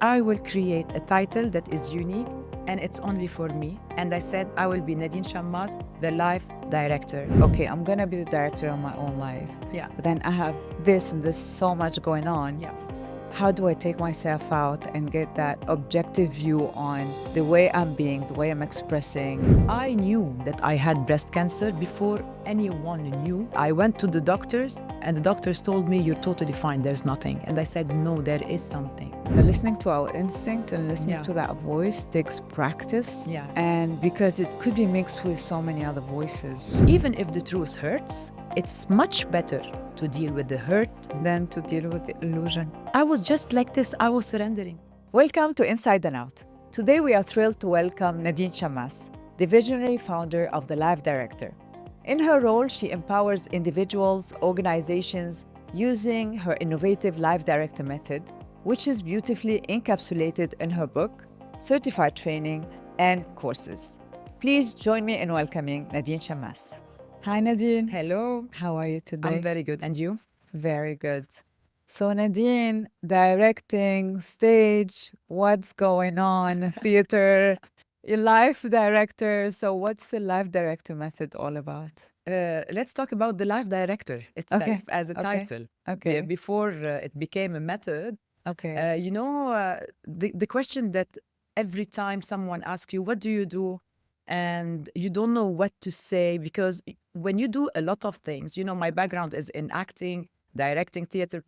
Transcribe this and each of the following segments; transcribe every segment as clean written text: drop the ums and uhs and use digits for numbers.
I will create a title that is unique and it's only for me. And I said, I will be Nadine Chammas, the life director. Okay, I'm gonna be the director of my own life. Yeah. But then I have this and this so much going on. Yeah. How do I take myself out and get that objective view on the way I'm being, the way I'm expressing? I knew that I had breast cancer before anyone knew. I went to the doctors and the doctors told me, you're totally fine, there's nothing. And I said, no, there is something. But listening to our instinct and listening Yeah. to that voice takes practice. Yeah. And because it could be mixed with so many other voices. Even if the truth hurts, it's much better to deal with the hurt. Than to deal with the illusion. I was just like this, I was surrendering. Welcome to Inside and Out. Today we are thrilled to welcome Nadine Chammas, the visionary founder of The Life Director. In her role, she empowers individuals, organizations, using her innovative Life Director method, which is beautifully encapsulated in her book, certified training, and courses. Please join me in welcoming Nadine Chammas. Hi Nadine. Hello. How are you today? I'm very good. And you? Very good. So Nadine, directing, stage, what's going on, theater, a life director. So what's the life director method all about? Let's talk about the life director itself Okay, as a okay, title. okay. Before it became a method, Okay. the question that every time someone asks you, what do you do? And you don't know what to say because when you do a lot of things, my background is in acting, directing theater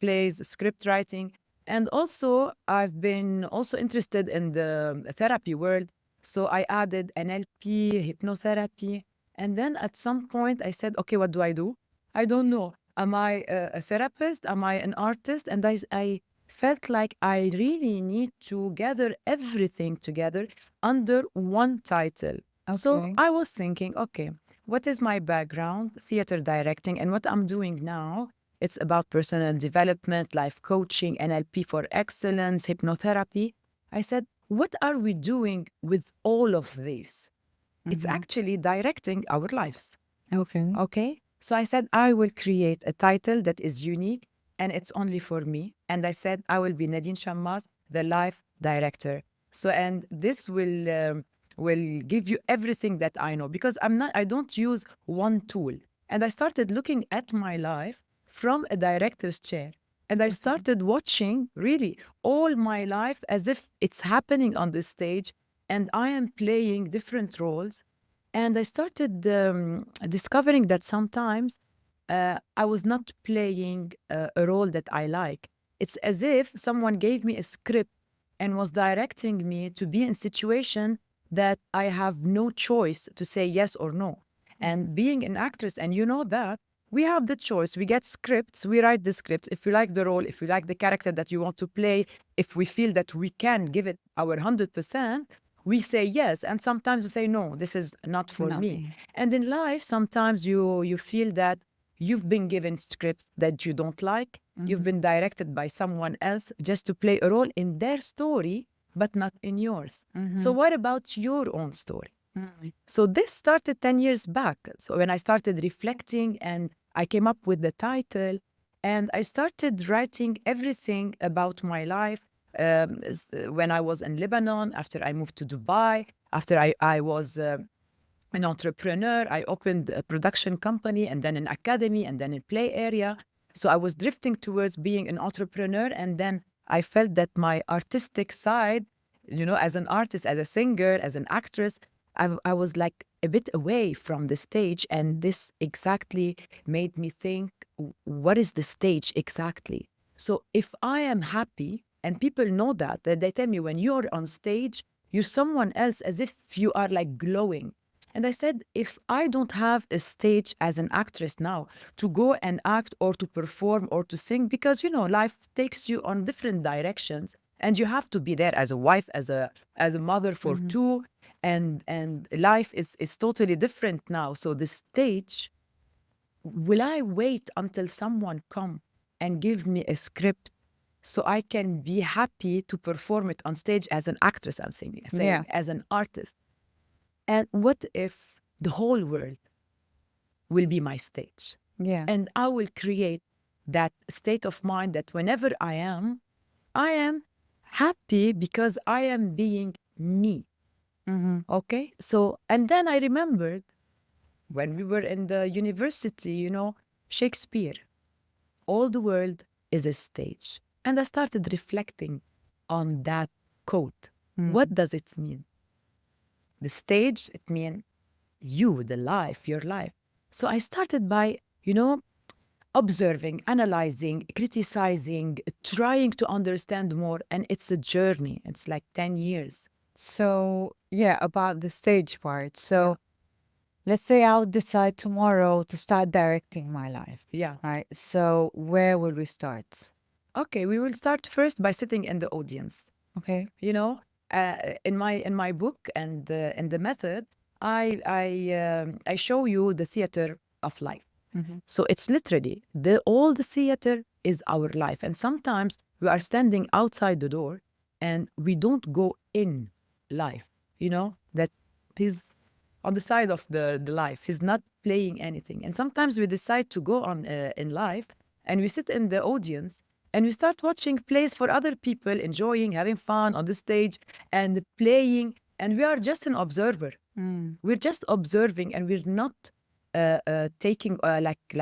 plays, script writing. And also, I've been also interested in the therapy world. So I added NLP, hypnotherapy. And then at some point, I said, okay, what do I do? I don't know. Am I a therapist? Am I an artist? And I felt like I really need to gather everything together under one title. So Okay. I was thinking, okay, what is my background? Theater directing. And what I'm doing now, it's about personal development, life coaching, NLP for excellence, hypnotherapy. I said, what are we doing with all of this? It's actually directing our lives. Okay. Okay. So I said, I will create a title that is unique and it's only for me. And I said, I will be Nadine Chammas, the life director. So, and this will give you everything that I know because I don't use one tool. And I started looking at my life from a director's chair. And I started watching really all my life as if it's happening on the stage and I am playing different roles. And I started discovering that sometimes I was not playing a role that I like. It's as if someone gave me a script and was directing me to be in situation that I have no choice to say yes or no. And being an actress, and you know that, we have the choice. We get scripts, we write the scripts. If we like the role, if we like the character that you want to play, if we feel that we can give it our 100%, we say yes. And sometimes we say, no, this is not for Not me. me. And in life, sometimes you feel that you've been given scripts that you don't like. You've been directed by someone else just to play a role in their story, but not in yours. So what about your own story? So this started 10 years back. So when I started reflecting and I came up with the title and I started writing everything about my life when I was in Lebanon, after I moved to Dubai, after I was an entrepreneur. I opened a production company and then an academy and then a play area. So I was drifting towards being an entrepreneur. And then I felt that my artistic side, as an artist, as a singer, as an actress, I was like a bit away from the stage. And this exactly made me think, what is the stage exactly? So if I am happy, and people know that they tell me when you're on stage, you're someone else as if you are like glowing. And I said, if I don't have a stage as an actress now to go and act or to perform or to sing, because life takes you on different directions, and you have to be there as a wife, as a mother for two, and life is totally different now. So the stage, will I wait until someone come and give me a script so I can be happy to perform it on stage as an actress and singing, Yeah. as an artist? And what if the whole world will be my stage? Yeah. And I will create that state of mind that whenever I am happy because I am being me. Okay. So, and then I remembered when we were in the university, Shakespeare, all the world is a stage. And I started reflecting on that quote. What does it mean? The stage, it means you, the life, your life. So I started by, observing, analyzing, criticizing, trying to understand more. And it's a journey. It's like 10 years. So, yeah, about the stage part. So, let's say I'll decide tomorrow to start directing my life. Yeah. Right. So, where will we start? Okay, we will start first by sitting in the audience. Okay. In my book and in the method, I show you the theater of life. So it's literally all the theater is our life, and sometimes we are standing outside the door, and we don't go in life. That he's on the side of the life. He's not playing anything, and sometimes we decide to go on in life, and we sit in the audience and we start watching plays for other people, enjoying, having fun on the stage and playing. And we are just an observer. We're just observing, and we're not taking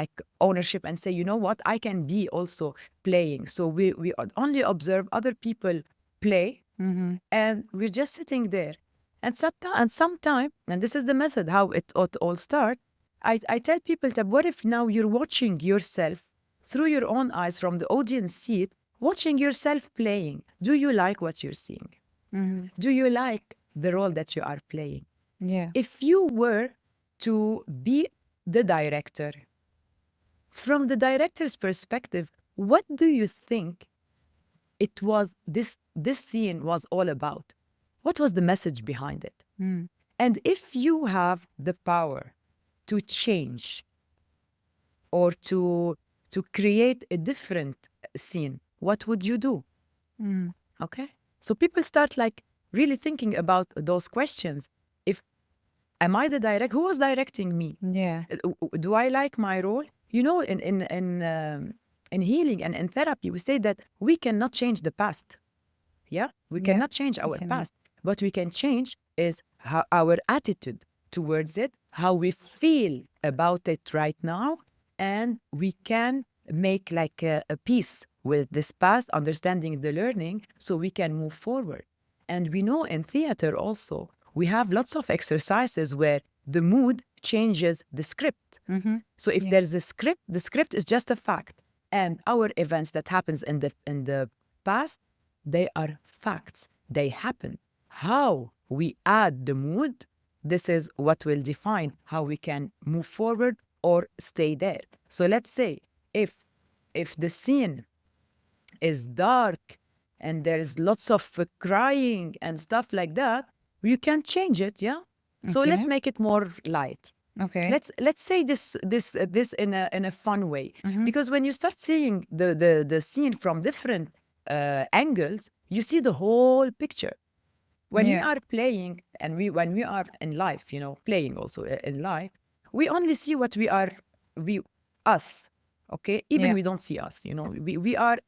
like ownership and say, you know what, I can be also playing. So we only observe other people play, and we're just sitting there. And sometime, and this is the method how it all start. I tell people that what if now you're watching yourself through your own eyes from the audience seat, watching yourself playing. Do you like what you're seeing? Do you like the role that you are playing? Yeah. If you were to be the director, from the director's perspective, what do you think it was this scene was all about? What was the message behind it? And if you have the power to change or to create a different scene, what would you do? Okay. So people start like really thinking about those questions. If am I the direct? Who was directing me? Yeah. Do I like my role? In healing and in therapy, we say that we cannot change the past. Yeah, we cannot change our cannot. past. What we can change is how our attitude towards it, how we feel about it right now, and we can make like a peace with this past, understanding the learning, so we can move forward. And we know in theater also we have lots of exercises where the mood changes the script. So if there's a script, the script is just a fact, and our events that happens in the past, they are facts. They happen. How we add the mood, this is what will define how we can move forward or stay there. So let's say if the scene is dark and there's lots of crying and stuff like that, you can change it, yeah? So let's make it more light. Okay. Let's say this in a fun way, because when you start seeing the scene from different angles, you see the whole picture. When we are playing and when we are in life, playing also in life, we only see what us, okay? Even we don't see us, we are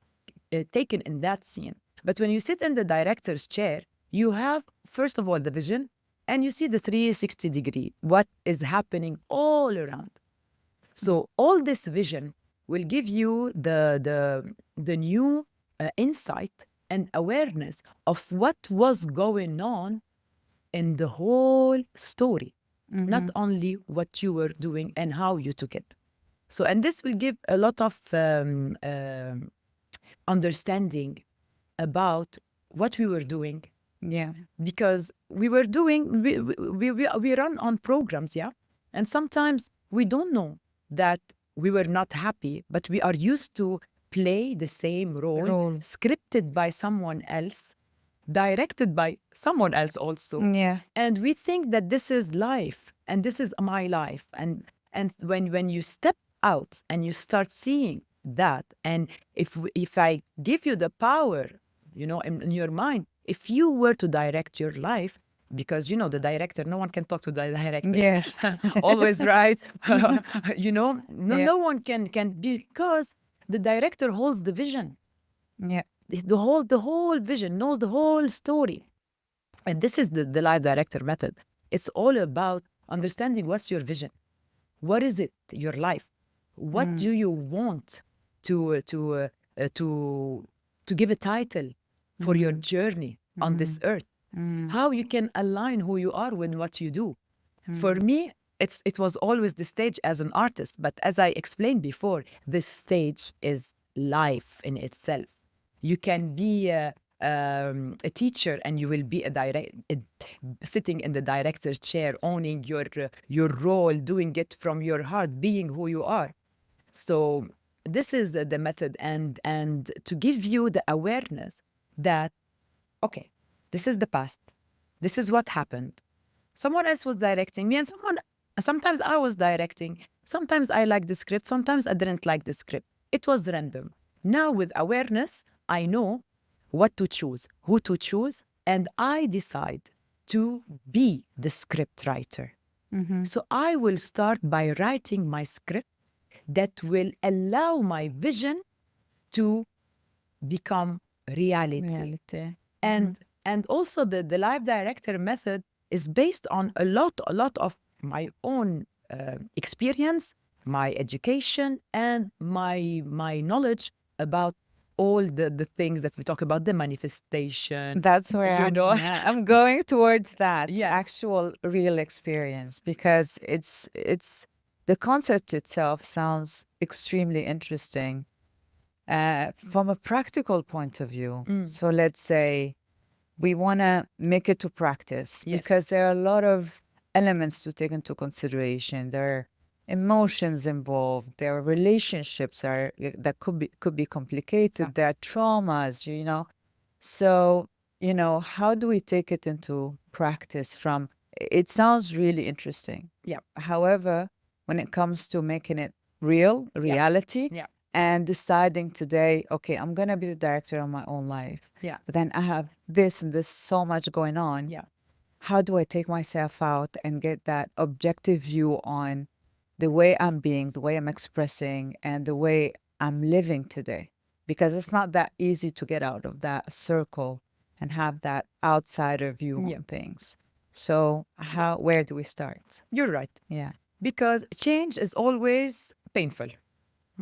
taken in that scene. But when you sit in the director's chair, you have, first of all, the vision, and you see the 360 degree, what is happening all around. So all this vision will give you the new insight and awareness of what was going on in the whole story, not only what you were doing and how you took it. So, and this will give a lot of understanding about what we were doing. Yeah. Because we were doing, we run on programs, yeah? And sometimes we don't know that we were not happy, but we are used to play the same role, scripted by someone else, directed by someone else also. Yeah. And we think that this is life and this is my life. And when you step out and you start seeing that, and if I give you the power, in your mind, if you were to direct your life, because the director, no one can talk to the director. Yes. Always right. No one can because the director holds the vision. Yeah. the whole vision, knows the whole story. And this is the life director method. It's all about understanding what's your vision. What is it, your life? What do you want to to give a title for your journey on this earth? How you can align who you are with what you do. For me, it was always the stage as an artist, but as I explained before, this stage is life in itself. You can be a teacher and you will be sitting in the director's chair, owning your role, doing it from your heart, being who you are. So this is the method, and to give you the awareness that, okay, this is the past. This is what happened. Someone else was directing me, and sometimes I was directing. Sometimes I liked the script, sometimes I didn't like the script. It was random. Now with awareness, I know what to choose, who to choose, and I decide to be the script writer. So I will start by writing my script that will allow my vision to become reality. And also the live director method is based on a lot of my own experience, my education, and my knowledge about all the things that we talk about, the manifestation. That's where I'm going towards that Yes. actual real experience, because it's the concept itself sounds extremely interesting from a practical point of view. So let's say we want to make it to practice, Yes. because there are a lot of elements to take into consideration. There are emotions involved. There are relationships that could be complicated. There are traumas, So, how do we take it into practice from? It sounds really interesting. Yeah. However, when it comes to making it reality, Yeah. and deciding today, okay, I'm gonna be the director of my own life. Yeah. But then I have this and this so much going on. Yeah. How do I take myself out and get that objective view on the way I'm being, the way I'm expressing, and the way I'm living today? Because it's not that easy to get out of that circle and have that outsider view on things. So where do we start? You're right. Yeah. Because change is always painful.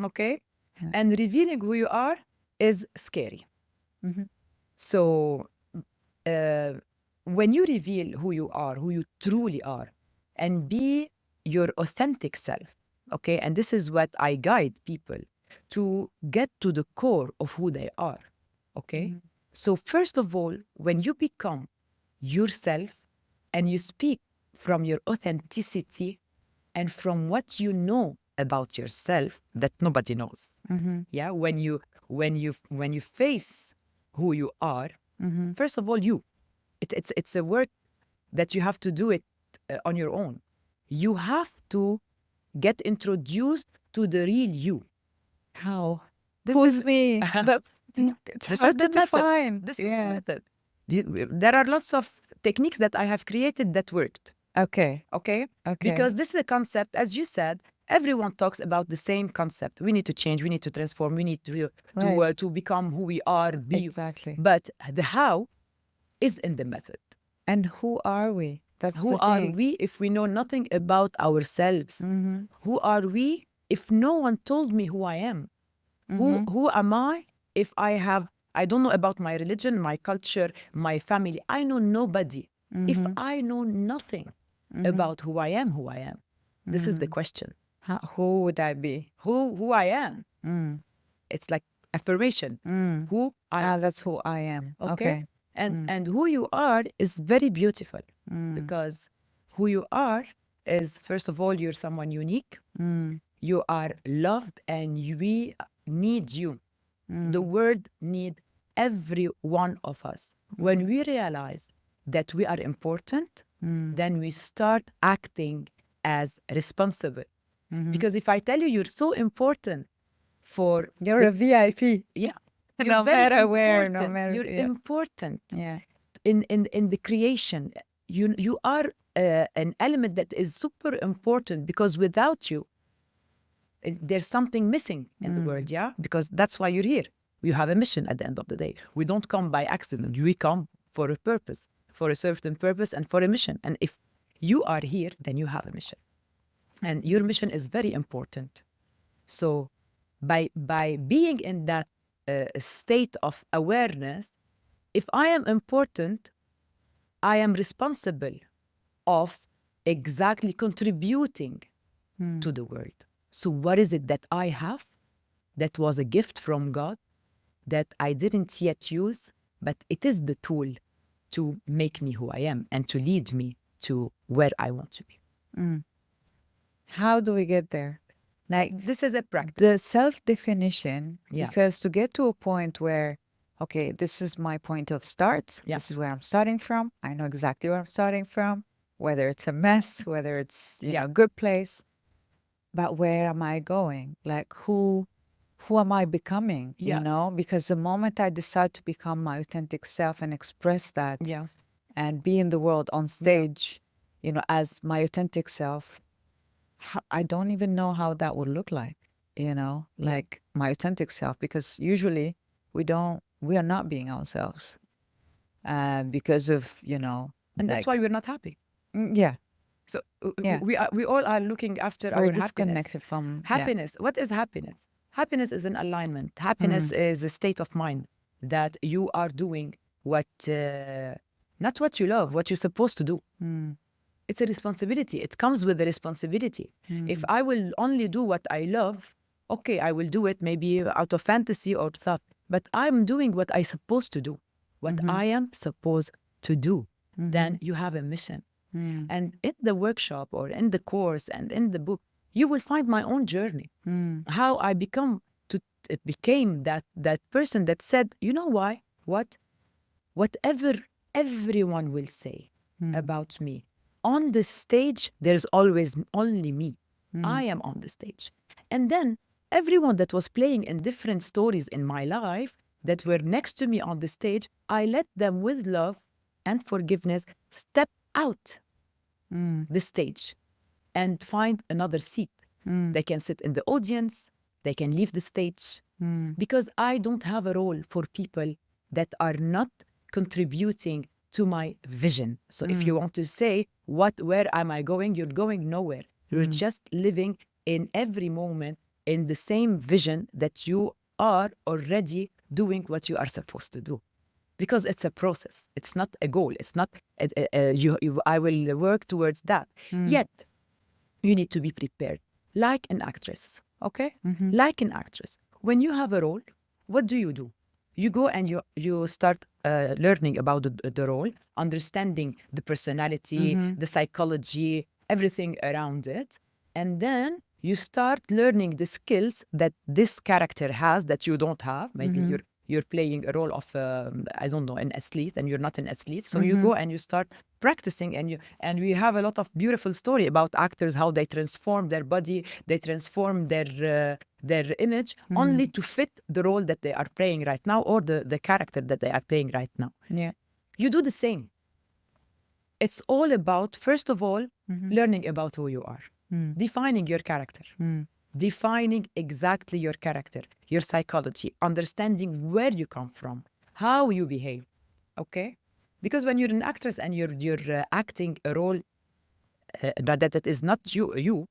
Okay? Yeah. And revealing who you are is scary. So when you reveal who you are, who you truly are, and be your authentic self, okay? And this is what I guide people to get to the core of who they are, okay? So first of all, when you become yourself and you speak from your authenticity and from what you know about yourself that nobody knows. Yeah, when you face who you are, first of all, it's a work that you have to do it on your own. You have to get introduced to the real you. How? This Who's is me? this is hard the to define. This is the method. There are lots of techniques that I have created that worked. Okay. Okay? Okay. Because this is a concept, as you said, everyone talks about the same concept. We need to change, we need to transform, we need to become who we are, be. Exactly. But the how is in the method. And who are we? That's Who the are thing. we if we know nothing about ourselves? Who are we if no one told me who I am? Who am I if I don't know about my religion, my culture, my family. I know nobody. If I know nothing about who I am, this is the question. Who would I be? Who I am. It's like affirmation. Who I That's who I am. okay? And who you are is very beautiful because who you are is, first of all, you're someone unique. You are loved and we need you. The world need every one of us. When we realize that we are important, then we start acting as responsible. Because if I tell you you're so important for... You're a VIP. Yeah. No matter where, no important. matter... You're important Yeah. in the creation. You are an element that is super important because without you, there's something missing in the world, yeah? Because that's why you're here. You have a mission at the end of the day. We don't come by accident. We come for a purpose, for a certain purpose and for a mission. And if you are here, then you have a mission. And your mission is very important. So by being in that state of awareness, if I am important, I am responsible of exactly contributing to the world. So what is it that I have that was a gift from God that I didn't yet use, but it is the tool to make me who I am and to lead me to where I want to be. How do we get there? Like, This is a practice. the self-definition, Yeah. because to get to a point where, okay, this is my point of start, Yeah. this is where I'm starting from, I know exactly where I'm starting from, whether it's a mess, whether it's you know, a good place, but where am I going? Like, who am I becoming? Yeah. You know, because the moment I decide to become my authentic self and express that Yeah. and be in the world on stage, you know, as my authentic self, I don't even know how that would look like, you know, like my authentic self, because usually we are not being ourselves because of, you know, And that's like, why we're not happy. yeah, So Yeah. we all are looking after we're our happiness. disconnected from Happiness. What is happiness? Happiness is an alignment. Happiness is a state of mind that you are doing what, not what you love, what you're supposed to do. It's a responsibility. It comes with a responsibility. If I will only do what I love, okay, I will do it maybe out of fantasy or stuff, but I'm doing what I'm supposed to do, what I am supposed to do. Then you have a mission. And in the workshop or in the course and in the book, you will find my own journey. How I became that person that said, you know why? Whatever everyone will say about me, on the stage, there's always only me. I am on the stage. And then everyone that was playing in different stories in my life that were next to me on the stage, I let them with love and forgiveness step out the stage and find another seat. They can sit in the audience, they can leave the stage, because I don't have a role for people that are not contributing to my vision. So if you want to say, where am I going? You're going nowhere. You're just living in every moment in the same vision that you are already doing what you are supposed to do. Because it's a process. It's not a goal. It's not, I will work towards that. Yet, you need to be prepared. Like an actress, okay? Like an actress. When you have a role, what do? You go and you start learning about the role, understanding the personality, the psychology, everything around it. And then you start learning the skills that this character has that you don't have. Maybe you're playing a role of, I don't know, an athlete, and you're not an athlete. So you go and you start practicing, and we have a lot of beautiful story about actors, how they transform their body, they transform their image only to fit the role that they are playing right now, or the character that they are playing right now. Yeah. You do the same. It's all about, first of all, learning about who you are, defining your character, defining exactly your character, your psychology, understanding where you come from, how you behave, okay? Because when you're an actress and you're acting a role that is not you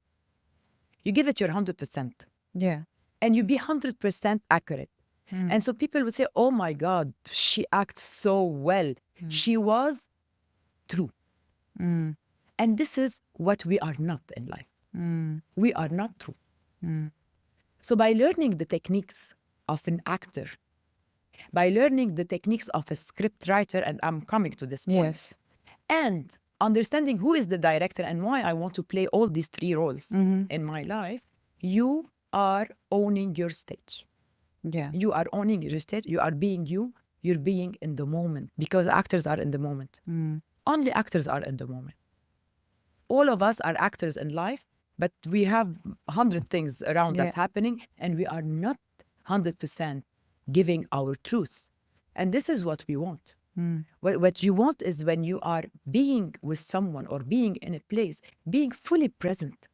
give it your 100%. Yeah. And you be 100% accurate. And so people would say, oh my God, she acts so well. She was true. And this is what we are not in life. We are not true. So by learning the techniques of an actor, by learning the techniques of a script writer, and I'm coming to this point, Yes. and understanding who is the director and why I want to play all these three roles in my life, you are owning your stage. Yeah. You are owning your stage. You are being you. You're being in the moment, because actors are in the moment. Only actors are in the moment. All of us are actors in life, but we have 100 things around us happening, and we are not 100% giving our truth. And this is what we want. What you want is when you are being with someone or being in a place, being fully present.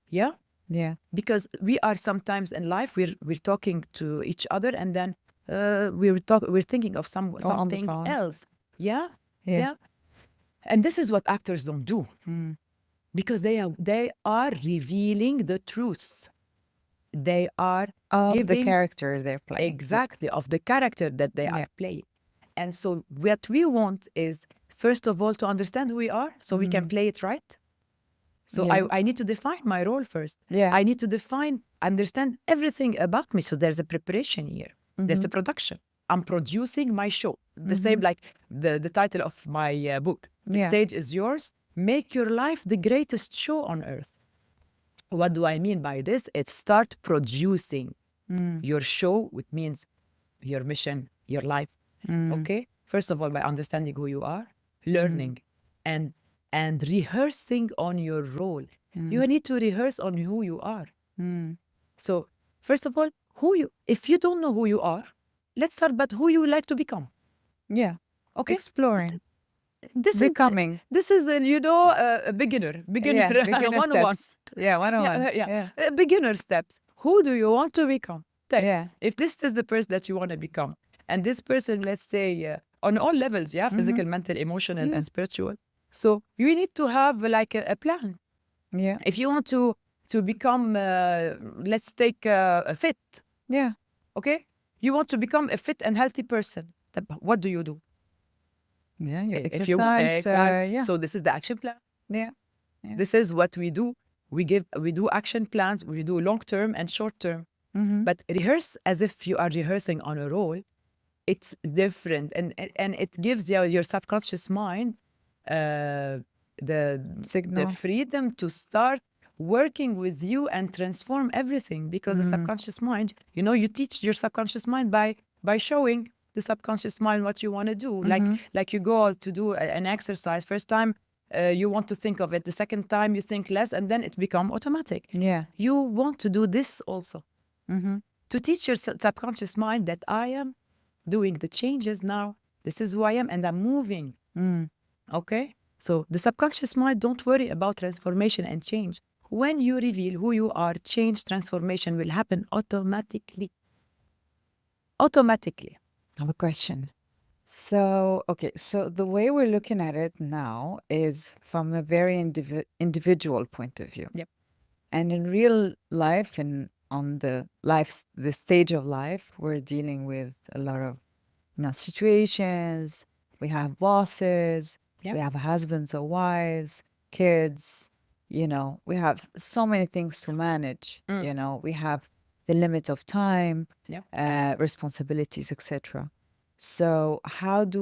Yeah? Yeah. Because we are sometimes in life, we're talking to each other, and then we're thinking of Or on the something phone. else. Yeah, Yeah. yeah. And this is what actors don't do, because they are revealing the truth. They are Of the giving character they're playing. exactly of the character that they Yeah. are playing. And so what we want is, first of all, to understand who we are so we can play it right. So Yeah. I need to define my role first. Yeah. I need to understand everything about me. So there's a preparation here. There's the production. I'm producing my show. The same like the title of my book. The Yeah. stage is yours. Make your life the greatest show on earth. What do I mean by this? It's start producing your show, which means your mission, your life. Okay? First of all, by understanding who you are, learning and rehearsing on your role. You need to rehearse on who you are. So, first of all, if you don't know who you are, let's start but who you would like to become. Yeah. Okay? Exploring. This Becoming. This is a beginner Yeah. Beginner 101. steps. Yeah. 101. Beginner steps. Who do you want to become? Yeah. If this is the person that you want to become, and this person, let's say, on all levels, physical, mental, emotional, and spiritual. So you need to have like a plan. Yeah. If you want to become, let's take a fit, Yeah. okay? You want to become a fit and healthy person. What do you do? Yeah. You If you exercise. Yeah. So this is the action plan. Yeah. This is what we do. We do action plans. We do long term and short term. But rehearse as if you are rehearsing on a role. It's different, and it gives your subconscious mind the Signal. freedom to start working with you and transform everything. Because the subconscious mind, you teach your subconscious mind by showing the subconscious mind what you want to do. Like you go out to do an exercise. First time you want to think of it. The second time you think less, and then it become automatic. Yeah. You want to do this also to teach your subconscious mind that I am doing the changes now. This is who I am, and I'm moving. Okay? So the subconscious mind, don't worry about transformation and change. When you reveal who you are, change, transformation will happen automatically. Automatically. I have a question. So, okay, so the way we're looking at it now is from a very individual point of view. Yep. And in real life and on the stage of life, we're dealing with a lot of, situations. We have bosses, Yep. we have husbands or wives, kids, we have so many things to manage. We have the limit of time, Yep. responsibilities, etc. So how do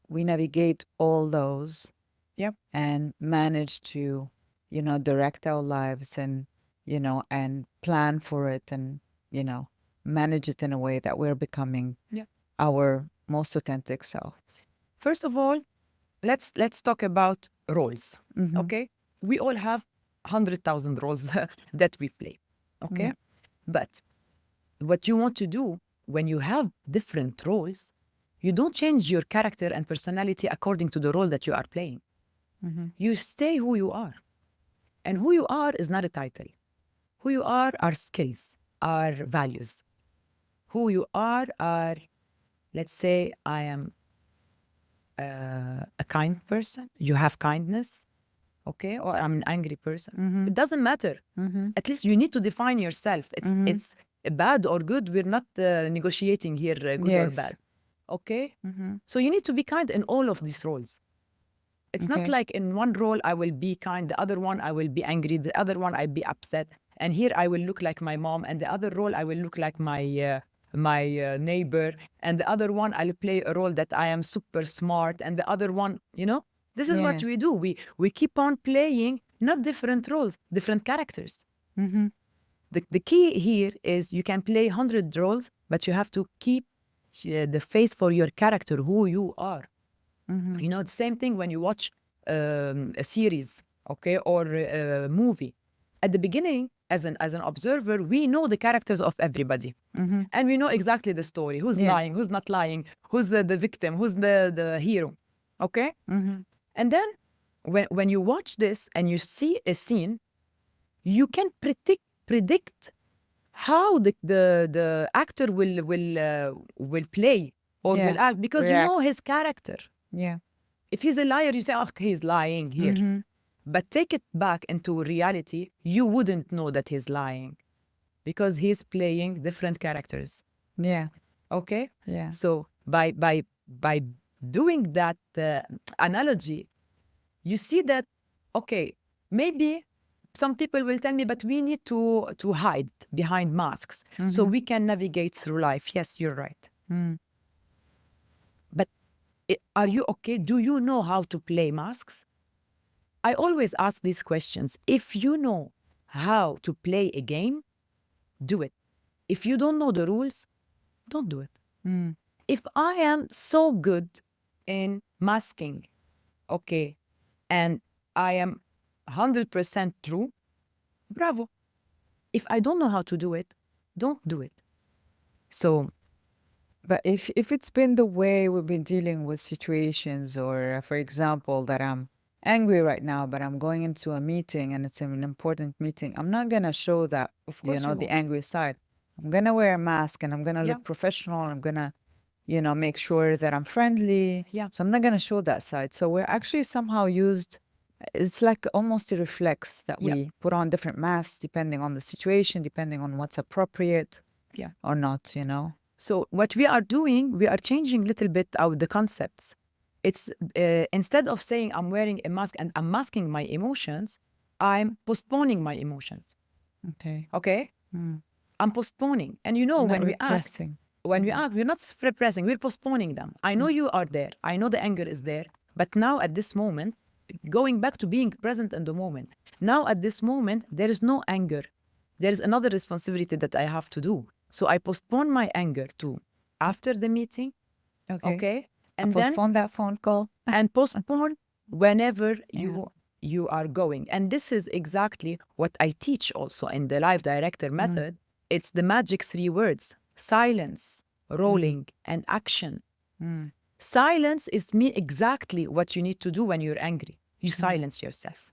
we navigate all those Yep. and manage to, direct our lives and, and plan for it and, manage it in a way that we're becoming our most authentic selves? First of all, let's talk about roles. Okay? We all have 100,000 roles that we play. Okay? But what you want to do when you have different roles, you don't change your character and personality according to the role that you are playing. You stay who you are. And who you are is not a title. Who you are skills, are values. Who you are, let's say, I am a kind person. You have kindness, okay? Or I'm an angry person. It doesn't matter. At least you need to define yourself. It's bad or good. We're not negotiating here, good or Yes. bad. Okay? So you need to be kind in all of these roles. It's not Okay. like in one role I will be kind, the other one I will be angry, the other one I be upset, and here I will look like my mom, and the other role I will look like my neighbor, and the other one I'll play a role that I am super smart, and the other one, this is what Yeah. we do. We keep on playing not different roles, different characters. The key here is you can play 100 roles, but you have to keep the faith for your character, who you are. The same thing when you watch a series, okay, or a movie. At the beginning, as an observer, we know the characters of everybody, and we know exactly the story: who's lying, who's not lying, who's the victim, who's the hero, okay. And then when you watch this and you see a scene, you can predict predict how the actor will play or Yeah. will act, because you know React. his character. Yeah. If he's a liar, you say, oh, he's lying here. Mm-hmm. But take it back into reality, you wouldn't know that he's lying because he's playing different characters. Yeah. Okay? Yeah. So by doing that analogy, you see that, okay, maybe some people will tell me, but we need to hide behind masks so we can navigate through life. Yes, you're right. But are you okay? Do you know how to play masks? I always ask these questions. If you know how to play a game, do it. If you don't know the rules, don't do it. If I am so good in masking, okay, and I am 100% true, bravo. If I don't know how to do it, don't do it. So, But if it's been the way we've been dealing with situations, or for example, that I'm angry right now, but I'm going into a meeting and it's an important meeting, I'm not gonna show that, of course, you the won't. angry side. I'm gonna wear a mask and I'm gonna Yeah. look professional. I'm gonna, make sure that I'm friendly. Yeah. So I'm not gonna show that side. So we're actually somehow used. It's like almost a reflex that Yeah. we put on different masks depending on the situation, depending on what's appropriate Yeah. or not. So what we are doing, we are changing a little bit out the concepts. It's instead of saying I'm wearing a mask and I'm masking my emotions, I'm postponing my emotions. Okay. Okay? I'm postponing. And Not when repressing. we act, we're not repressing, we're postponing them. I know you are there. I know the anger is there. But now at this moment, going back to being present in the moment, now at this moment, there is no anger. There is another responsibility that I have to do. So I postpone my anger to after the meeting, okay? And postpone that phone call. And postpone whenever you are going. And this is exactly what I teach also in the life director method. It's the magic 3 words: silence, rolling, and action. Silence is exactly what you need to do when you're angry. You silence yourself.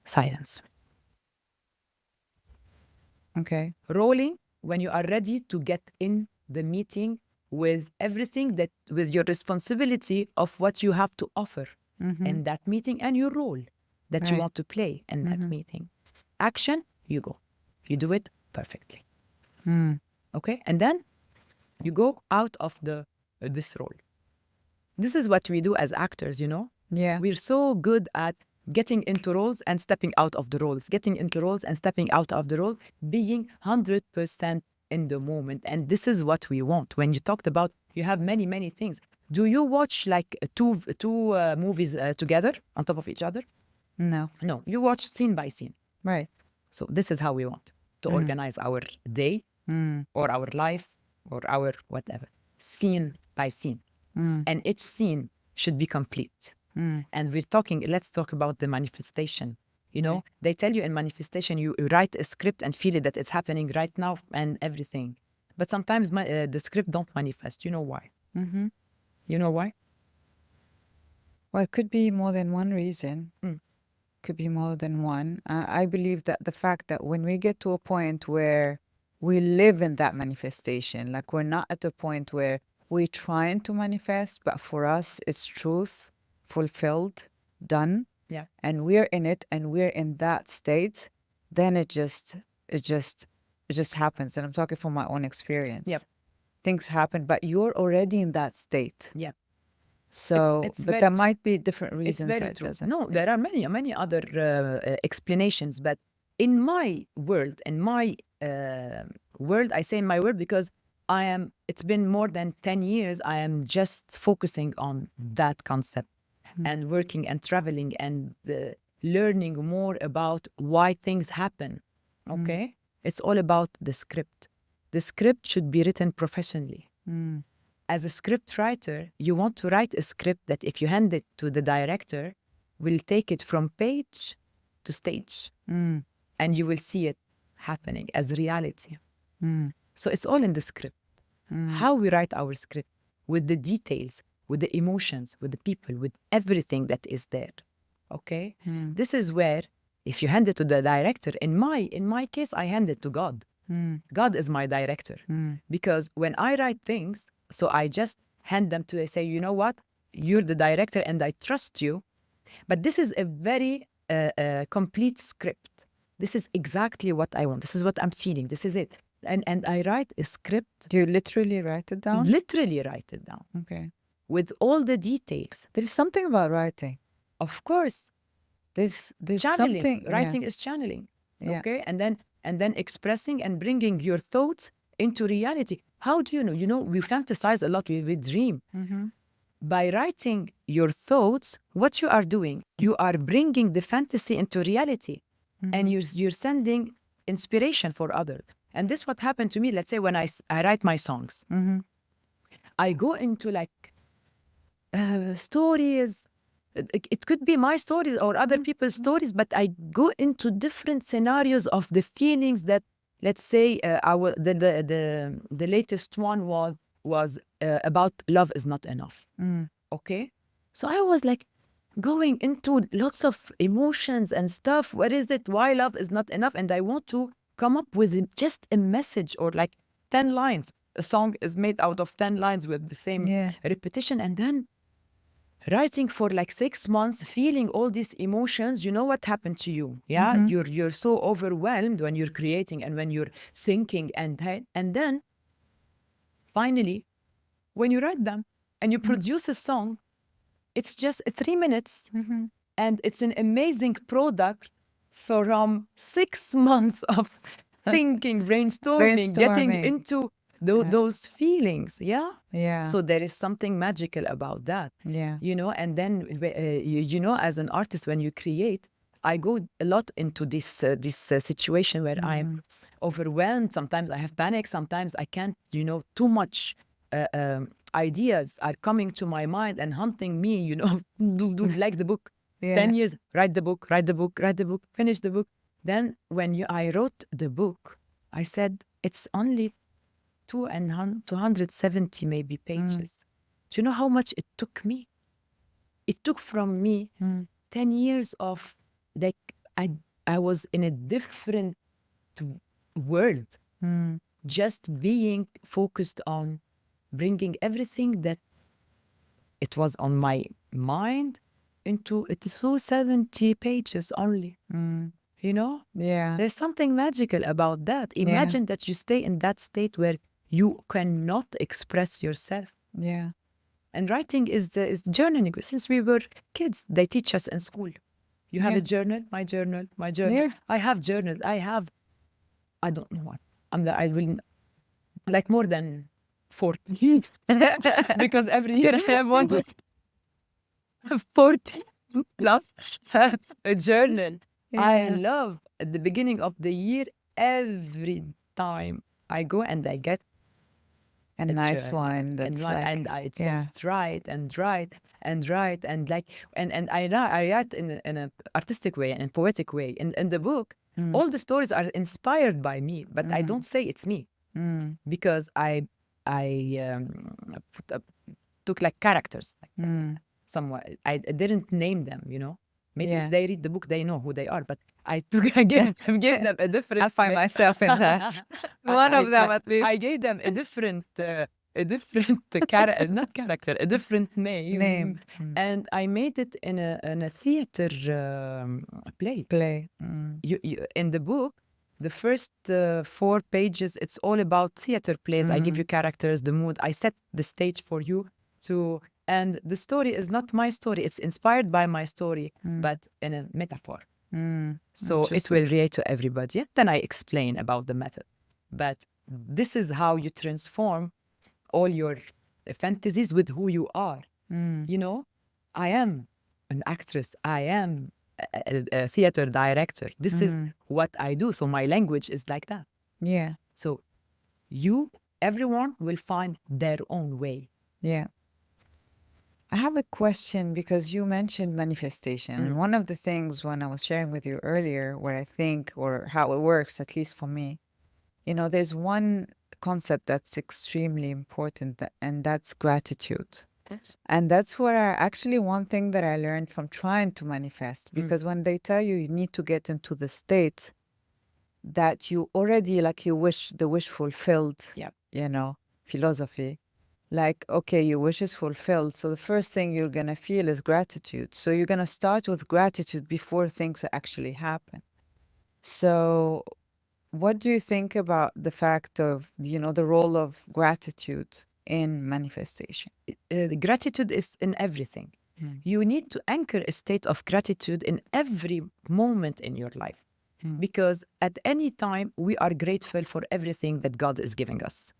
Silence. Okay. Rolling, when you are ready to get in the meeting with everything with your responsibility of what you have to offer in that meeting and your role that you want to play in that meeting. Action, you go. You do it perfectly. Okay? And then you go out of this role. This is what we do as actors, Yeah. We're so good at getting into roles and stepping out of the roles, getting into roles and stepping out of the role, being 100% in the moment. And this is what we want. When you talked about, you have many, many things. Do you watch like two movies together on top of each other? No. No, you watch scene by scene. Right. So this is how we want to organize our day or our life or our whatever, scene by scene. And each scene should be complete. And let's talk about the manifestation. They tell you in manifestation, you write a script and feel it that it's happening right now and everything. But sometimes the script don't manifest. You know why? You know why? Well, it could be more than one reason. Could be more than one. I believe that the fact that when we get to a point where we live in that manifestation, like we're not at a point where we're trying to manifest, but for us, it's truth, fulfilled, done. Yeah. And we're in it and we're in that state, then it just happens. And I'm talking from my own experience. Yep. Things happen, but you're already in that state. Yeah. So, It's but very there true. might be different It's reasons that very it true. doesn't. No, there are many other explanations. But in my world, I say in my world because it's been more than 10 years, I am just focusing on that concept and working and traveling and learning more about why things happen. Okay? It's all about the script. The script should be written professionally. As a script writer, you want to write a script that if you hand it to the director, will take it from page to stage. And you will see it happening as reality. So it's all in the script. How we write our script, with the details, with the emotions, with the people, with everything that is there. Okay? This is where If you hand it to the director, in my case, I hand it to God. God is my director. Because when I write things, so I just hand them to, I say, you know what? You're the director and I trust you. But this is a very complete script. This is exactly what I want. This is what I'm feeling. This is it. And I write a script, Do you literally write it down? literally write it down Okay. with all the details. There's something about writing. Of course, There's channeling. something. Writing yes. is channeling. Yeah. Okay, and then expressing and bringing your thoughts into reality. How do you know? You know, we fantasize a lot. We dream. By writing your thoughts, what you are doing, you are bringing the fantasy into reality, and you're sending inspiration for others. And this what happened to me. Let's say when I write my songs, I go into like stories. It could be my stories or other people's stories, but I go into different scenarios of the feelings that, let's say, the latest one was about love is not enough. Okay, so I was like going into lots of emotions and stuff. What is it? Why love is not enough? And I want to come up with just a message or like 10 lines. A song is made out of 10 lines with the same repetition, and then writing for like 6 months, feeling all these emotions. You know what happened to you? Yeah, you're so overwhelmed when you're creating and when you're thinking, and then finally, when you write them and you produce a song, it's just 3 minutes, and it's an amazing product from 6 months of thinking, brainstorming, getting Brainstorming. into those feelings. Yeah. Yeah. So there is something magical about that. Yeah. You know, and then you know, as an artist, when you create, I go a lot into this situation where I'm overwhelmed. Sometimes I have panic. Sometimes I can't. You know, too much ideas are coming to my mind and haunting me. You know, do like the book. 10 years, write the book, finish the book. Then when I wrote the book, I said it's only 270 maybe pages. Do you know how much it took me? It took from me 10 years of like I was in a different world, just being focused on bringing everything that it was on my mind into 270 pages only. You know? Yeah. There's something magical about that. Imagine that you stay in that state where you cannot express yourself. Yeah. And writing is journaling. Since we were kids, they teach us in school. You have a journal, my journal, my journal. Yeah. I have journals. I don't know what. I will like more than 40 because every year I have one 40 plus a journal. I love at the beginning of the year, every time I go and I get A nice journal. one. That's and like, I just write and write and like and I write in an artistic way and poetic way. In the book, all the stories are inspired by me, but I don't say it's me because I took like characters. Somewhat, I didn't name them. You know, maybe if they read the book, they know who they are. But I gave them a different. I find myself in that. One of them at least. I gave them a different a different name. And I made it in a theater play. In the book, the first 4 pages, it's all about theater plays. I give you characters, the mood. I set the stage for you and the story is not my story. It's inspired by my story, but in a metaphor. So it will relate to everybody. Then I explain about the method. But this is how you transform all your fantasies with who you are. You know, I am an actress. I am a theater director. This is what I do. So my language is like that. Yeah. So everyone will find their own way. Yeah. I have a question because you mentioned manifestation. And one of the things when I was sharing with you earlier, what I think or how it works, at least for me, you know, there's one concept that's extremely important, and that's gratitude. And that's what actually one thing that I learned from trying to manifest, because when they tell you you need to get into the state that you already, like, you wish the wish fulfilled, Yep. philosophy, like, okay, your wish is fulfilled. So the first thing you're going to feel is gratitude. So you're going to start with gratitude before things actually happen. So what do you think about the fact of, the role of gratitude in manifestation? The gratitude is in everything. You need to anchor a state of gratitude in every moment in your life. Because at any time, we are grateful for everything that God is giving us.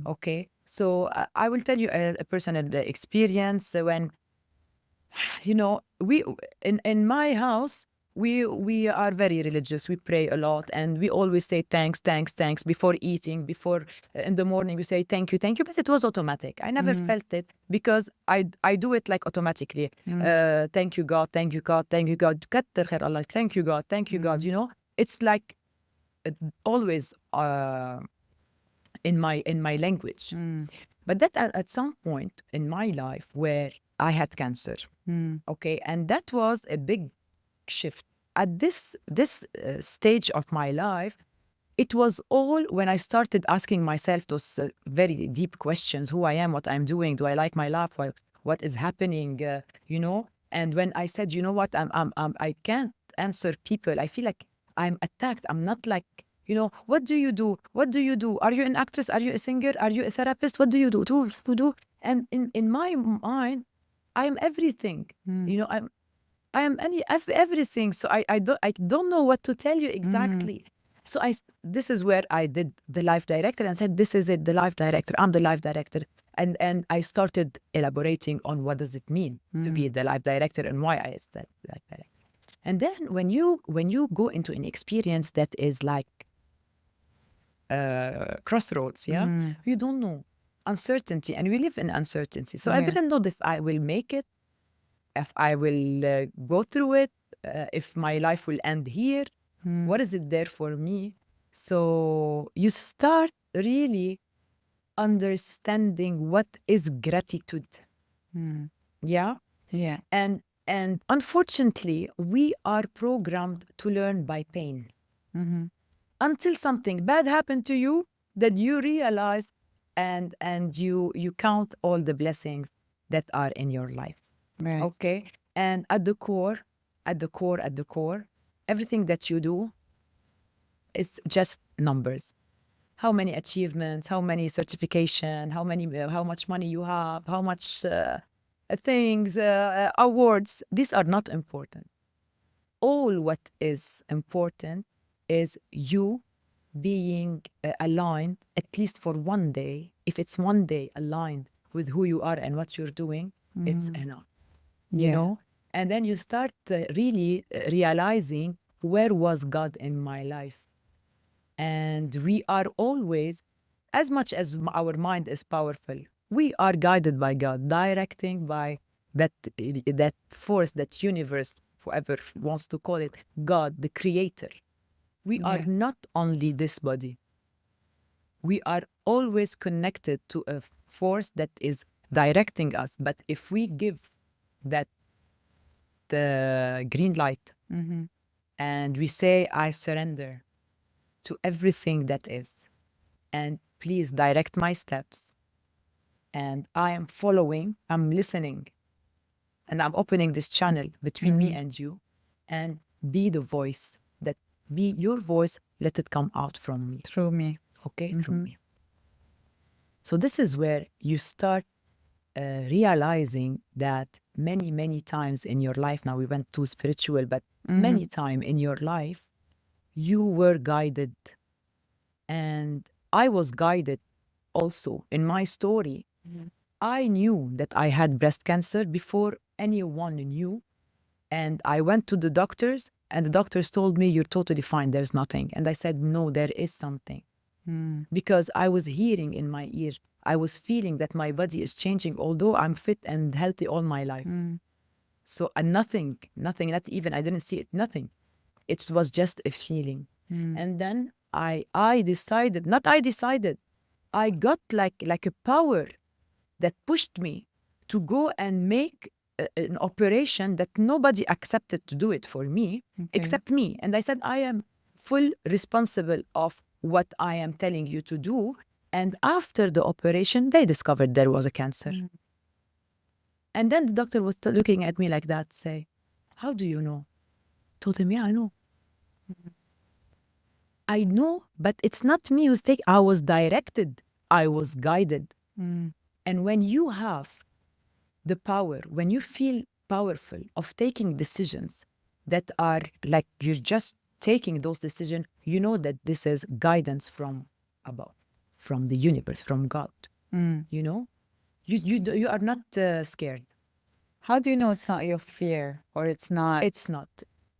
Okay? So I will tell you a personal experience when, we in my house, we are very religious. We pray a lot, and we always say thanks, thanks, thanks before eating. Before in the morning, we say thank you, thank you. But it was automatic. I never felt it because I do it like automatically. Thank you God, thank you God, thank you God. كتر خير الله. Thank you God, thank you God. It's like always in my language. But that at some point in my life where I had cancer, okay, and that was a big shift. At this stage of my life, it was all when I started asking myself those very deep questions: who I am, what I'm doing, do I like my life, what is happening, And when I said, you know what, I can't answer people. I feel like I'm attacked. I'm not like, what do you do? What do you do? Are you an actress? Are you a singer? Are you a therapist? What do you do? Do? And in my mind, I am everything. I am everything. So I don't know what to tell you exactly. So this is where I did the life director and said, this is it, the life director. I'm the life director. And I started elaborating on what does it mean to be the life director and why I is that life director. And then when you go into an experience that is like crossroads, you don't know, uncertainty, and we live in uncertainty. So I didn't know if I will make it, if I will go through it, if my life will end here. What is it there for me? So you start really understanding what is gratitude. Yeah. Yeah. And unfortunately, we are programmed to learn by pain. Until something bad happened to you, that you realize and you count all the blessings that are in your life. Right. Okay. And at the core, everything that you do is just numbers. How many achievements, how many certification, how much money you have, how much things, awards. These are not important. All what is important is you being aligned, at least for one day. If it's one day aligned with who you are and what you're doing, it's enough. You know? And then you start really realizing, where was God in my life? And we are always, as much as our mind is powerful, we are guided by God, directing by that force, that universe, whoever wants to call it, God, the creator. We are not only this body. We are always connected to a force that is directing us. But if we give that the green light and we say, I surrender to everything that is, and please direct my steps, and I am following, I'm listening, and I'm opening this channel between me and you, and be the voice, that be your voice, let it come out from me. Through me. Okay? Through me. So this is where you start realizing that many, many times in your life, now we went too spiritual, but many times in your life, you were guided. And I was guided also in my story. I knew that I had breast cancer before anyone knew. And I went to the doctors, and the doctors told me, you're totally fine, there's nothing. And I said, no, there is something. Because I was hearing in my ear, I was feeling that my body is changing, although I'm fit and healthy all my life. So nothing, not even, I didn't see it, nothing. It was just a feeling. And then I decided, I got like a power that pushed me to go and make an operation that nobody accepted to do it for me except me. And I said, I am full responsible of what I am telling you to do. And after the operation, they discovered there was a cancer. And then the doctor was looking at me like that, say, how do you know? Told him, yeah, I know. I know, but it's not me who's taking. I was directed. I was guided. And when you have the power, when you feel powerful of taking decisions that are like you're just taking those decisions, you know that this is guidance from above, from the universe, from God. You know, you are not scared. How do you know it's not your fear or it's not? It's not.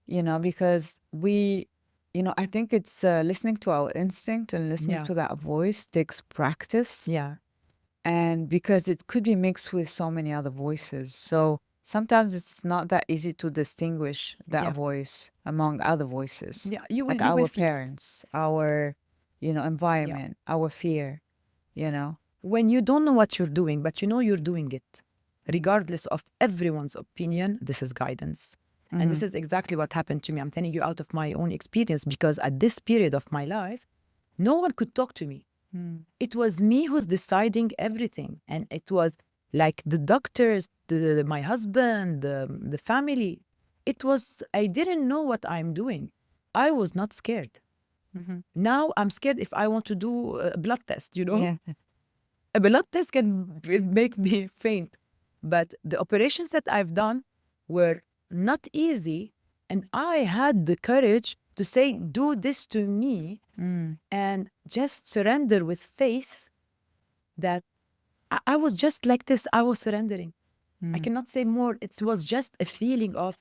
You know, because we, you know, I think it's listening to our instinct and listening to that voice takes practice. Yeah. And because it could be mixed with so many other voices. So sometimes it's not that easy to distinguish that voice among other voices. Yeah, you will, like you our will feel it. parents, our, you know, environment, our fear, you know. When you don't know what you're doing, but you know you're doing it, regardless of everyone's opinion, this is guidance. And this is exactly what happened to me. I'm telling you out of my own experience, because at this period of my life, no one could talk to me. It was me who's deciding everything. And it was like the doctors, my husband, the family. It was, I didn't know what I'm doing. I was not scared. Now I'm scared if I want to do a blood test, you know? Yeah. A blood test can make me faint. But the operations that I've done were not easy. And I had the courage to say, do this to me, and just surrender with faith that I was just like this. I was surrendering. I cannot say more. It was just a feeling of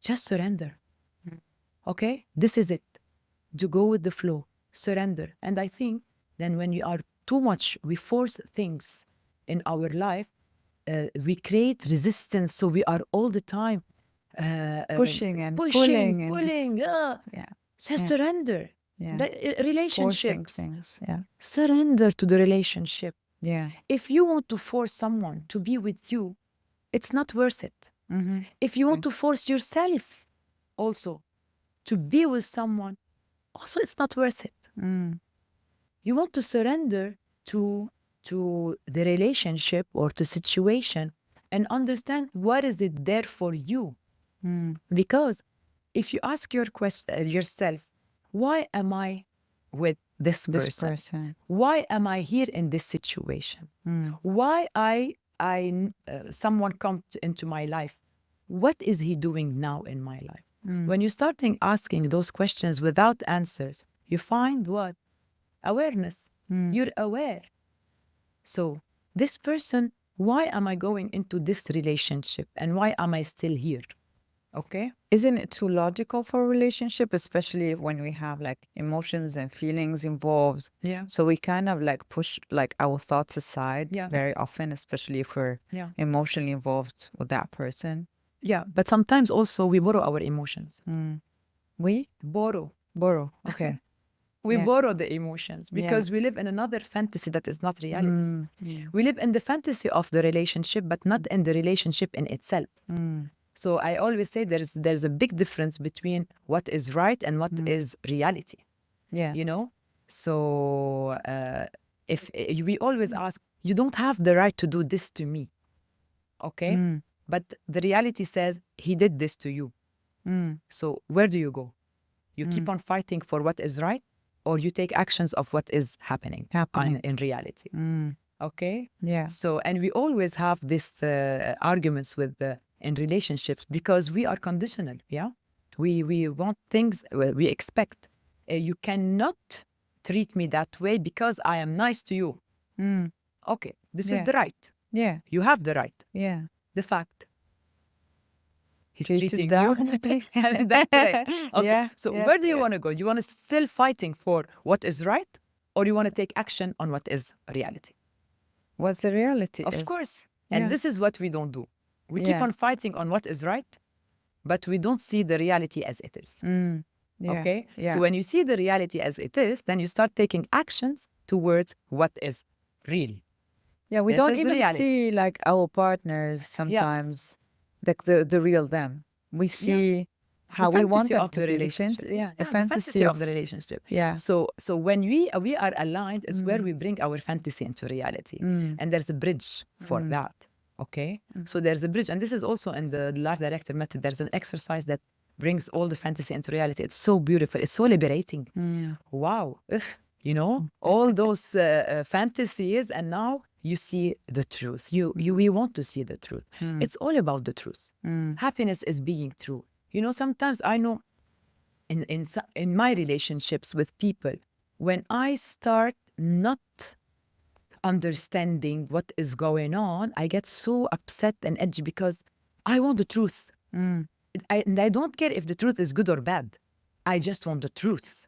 just surrender. Okay? This is it. To go with the flow, surrender. And I think then when we are too much, we force things in our life, we create resistance. So we are all the time Pushing and pulling and pulling. Just surrender. Yeah. The relationships. Forcing things. Yeah. Surrender to the relationship. Yeah. If you want to force someone to be with you, it's not worth it. If you want to force yourself also to be with someone, also it's not worth it. You want to surrender to the relationship or to situation and understand what is it there for you. Because if you ask yourself, why am I with this person? Why am I here in this situation? Why someone comes into my life? What is he doing now in my life? When you start asking those questions without answers, you find what? Awareness. You're aware. So this person, why am I going into this relationship and why am I still here? Okay. Isn't it too logical for a relationship, especially when we have like emotions and feelings involved? Yeah. So we kind of like push like our thoughts aside Yeah. very often, especially if we're emotionally involved with that person. Yeah. But sometimes also we borrow our emotions. We Borrow. Okay. We borrow the emotions because we live in another fantasy that is not reality. We live in the fantasy of the relationship, but not in the relationship in itself. So I always say there's a big difference between what is right and what is reality. Yeah. You know? So if we always ask, you don't have the right to do this to me. Okay? But the reality says he did this to you. So where do you go? You keep on fighting for what is right, or you take actions of what is happening. In reality. Okay? Yeah. So, and we always have this arguments with in relationships because we are conditional. Yeah, we want things. We expect. You cannot treat me that way because I am nice to you. Okay, this is the right. Yeah. You have the right. Yeah. The fact. He's Treated treating down. you that way. Okay. Yeah, So yeah, where do you want to go? You want to still fighting for what is right, or you want to take action on what is reality? What's the reality? Of course. And this is what we don't do. We keep on fighting on what is right, but we don't see the reality as it is. Okay? Yeah. So when you see the reality as it is, then you start taking actions towards what is real. Yeah, we This don't is even reality. see like our partners sometimes, like the real them. We Yeah. see The how we want fantasy them of to the be, relationship. yeah, the Yeah, the fantasy fantasy of of, the relationship. yeah. So when we are aligned is where we bring our fantasy into reality. And there's a bridge for that. Okay? So there's a bridge. And this is also in the life director method. There's an exercise that brings all the fantasy into reality. It's so beautiful. It's so liberating. Wow. You know, all those fantasies, and now you see the truth. We want to see the truth. It's all about the truth. Happiness is being true. You know, sometimes I know in my relationships with people, when I start not understanding what is going on, I get so upset and edgy because I want the truth. And I don't care if the truth is good or bad. I just want the truth.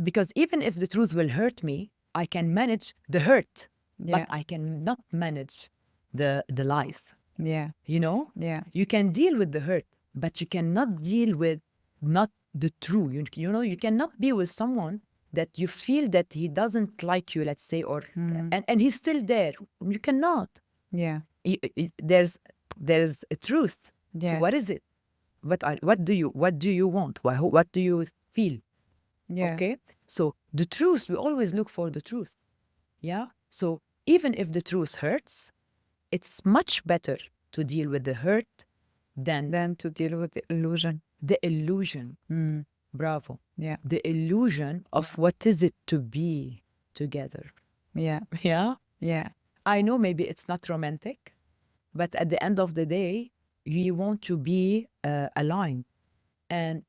Because even if the truth will hurt me, I can manage the hurt, Yeah. but I cannot manage the lies. Yeah. You know? Yeah. You can deal with the hurt, but you cannot deal with not the true. You know, you cannot be with someone that you feel that he doesn't like you, let's say, or and he's still there. You cannot. Yeah. There's a truth. So what is Yes. it? What do you want? What do you feel? Yeah. Okay. So the truth, we always look for the truth. Yeah. So even if the truth hurts, it's much better to deal with the hurt than Then to deal with the illusion. the illusion. Bravo. Yeah. The illusion of what is it to be together. Yeah. Yeah. Yeah. I know maybe it's not romantic, but at the end of the day, you want to be aligned. And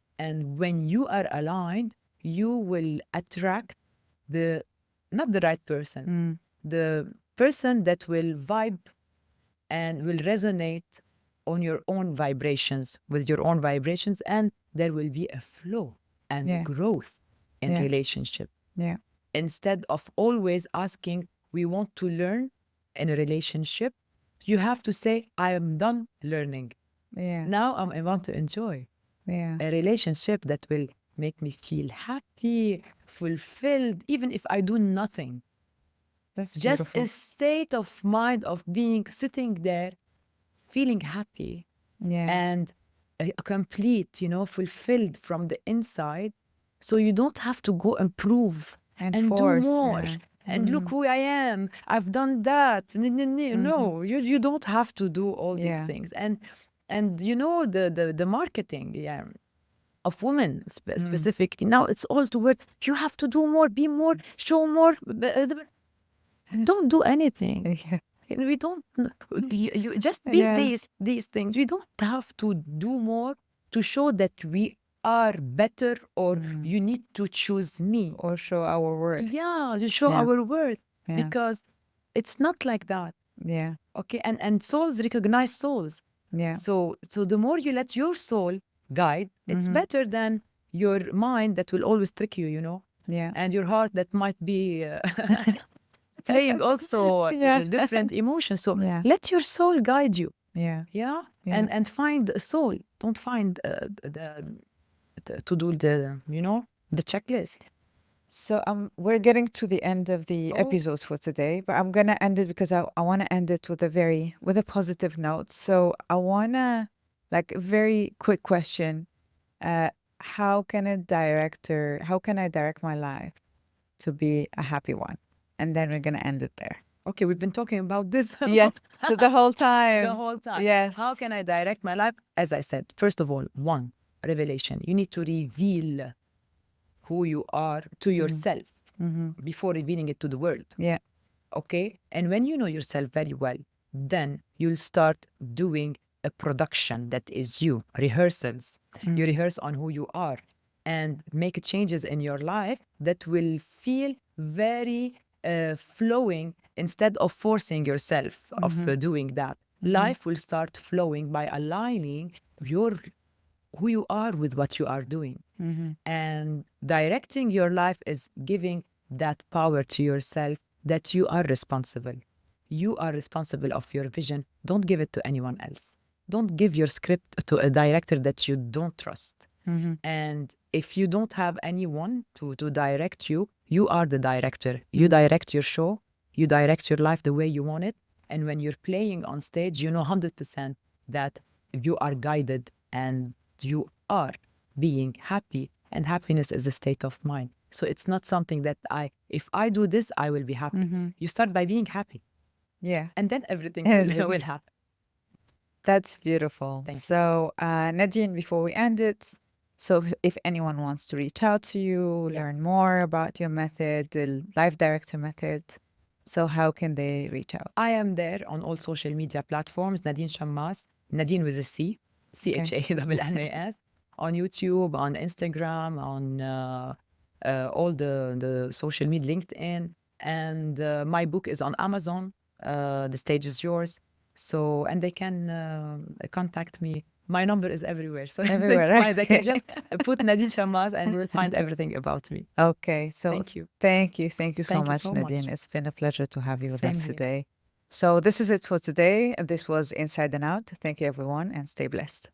when you are aligned, you will attract not the right person, the person that will vibe and will resonate on your own vibrations, with your own vibrations, and there will be a flow and Yeah. growth in Yeah. relationship. Yeah. Instead of always asking, we want to learn in a relationship, you have to say, I am done learning. Yeah. Now I want to enjoy Yeah. a relationship that will make me feel happy, fulfilled, even if I do nothing. That's Just beautiful. a state of mind of being sitting there, feeling happy Yeah. and complete, fulfilled from the inside. So you don't have to go and prove And and do force, more. yeah. And look who I am. I've done that. No, you don't have to do all these Yeah. things. And the marketing, yeah, of women specifically. Now it's all toward you have to do more, be more, show more. Don't do anything. Yeah. We don't. You just be Yeah. these things. We don't have to do more to show that we are better, or you need to choose me. Or show our worth. Yeah, to show Yeah. our worth, Yeah. because it's not like that. Yeah. Okay, and souls recognize souls. Yeah. So the more you let your soul guide, it's better than your mind that will always trick you, Yeah. and your heart that might be playing also Yeah. different emotions. So Yeah. let your soul guide you. Yeah. Yeah, Yeah. and find a soul. Don't find to do the checklist. So we're getting to the end of the Oh. episode for today, but I'm gonna end it because I want to end it with a positive note. So I wanna, like, a very quick question: how can I direct my life to be a happy one? And then we're gonna end it there. Okay, we've been talking about this. Yes, so the whole time. The whole time. Yes. How can I direct my life? As I said, first of all, one, revelation. You need to reveal who you are to yourself before revealing it to the world. Yeah. Okay? And when you know yourself very well, then you'll start doing a production that is you, rehearsals. You rehearse on who you are and make changes in your life that will feel very flowing instead of forcing yourself of doing that. Life will start flowing by aligning who you are with what you are doing. And directing your life is giving that power to yourself that you are responsible. You are responsible of your vision. Don't give it to anyone else. Don't give your script to a director that you don't trust. And if you don't have anyone to direct you, you are the director. You direct your show, You direct your life the way you want it. And when you're playing on stage, you know 100% that you are guided and you are being happy. And happiness is a state of mind. So it's not something that if I do this, I will be happy. You start by being happy. Yeah. And then everything will happen. That's beautiful. Thank you. So, Nadine, before we end it, so if anyone wants to reach out to you, learn more about your method, the life director method, so how can they reach out? I am there on all social media platforms, Nadine Chammas, Nadine with a C, CHAMMAS, on YouTube, on Instagram, on all the social media, LinkedIn. And my book is on Amazon. The stage is yours. So, and they can contact me. My number is everywhere. So Everywhere, that's right? fine. They can just put Nadine Chammas and we'll find everything about me. Okay, so Thank you. Thank you so Thank you much, so much. Nadine. It's been a pleasure to have you with Same us here. today. So this is it for today. This was Inside and Out. Thank you, everyone, and stay blessed.